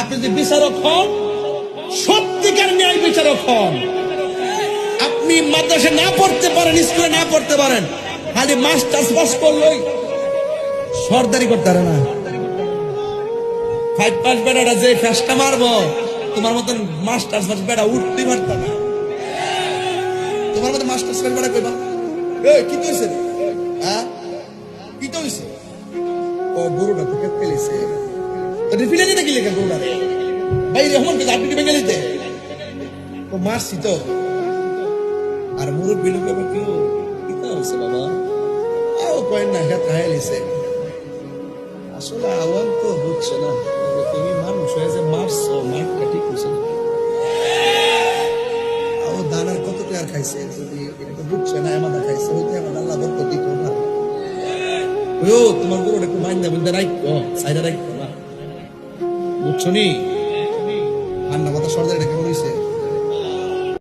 আপনি যদি বিচারক হন, সত্যিকার ন্যায় বিচারক হন, আপনি মাদ্রাসা না পড়তে পারেন, স্কুলে না পড়তে পারেন, খালি মাস্টার্স পাস করলেই সর্দারি করতে পারে না। 5 পাস বেড়াটা যে ফেসটা মারবো, তোমার মতন মাস্টার্স পাস বেড়া উঠতে পারতাম না। তোমার মতো মাস্টার্স পাস বেড়া কইবা কি তো হয়েছে, হ্যাঁ কি তো হয়েছে, ও গরুটা তোকে ফেলেছে, ফিরে যেতে কি লেখা গরুটা ভাই রহমান কে আপনি ভেঙে নিতে ও মারছি তো। আর মুরব্বী লোক কেউ কি তো হয়েছে বাবা, ও কয়েন না হ্যাঁ খায় লিছে। আসলে আওয়াম তো হচ্ছে না, তুমি মানুষ হয়ে যে মারছো, মারটা ঠিক হয়েছে না। ও দানার কত টাকা খাইছে, যদি এটা তো বুঝছে না এমাদা খাইছে, হইতে আমার আল্লাহ বরকত দিত না। ও তোমার গরুটা একটু মাইন্দা বুঝতে রাখো, সাইডে রাখো না, বুঝছো নি ঠান্ডা মাথা সর্দারিটা কেমন হয়েছে।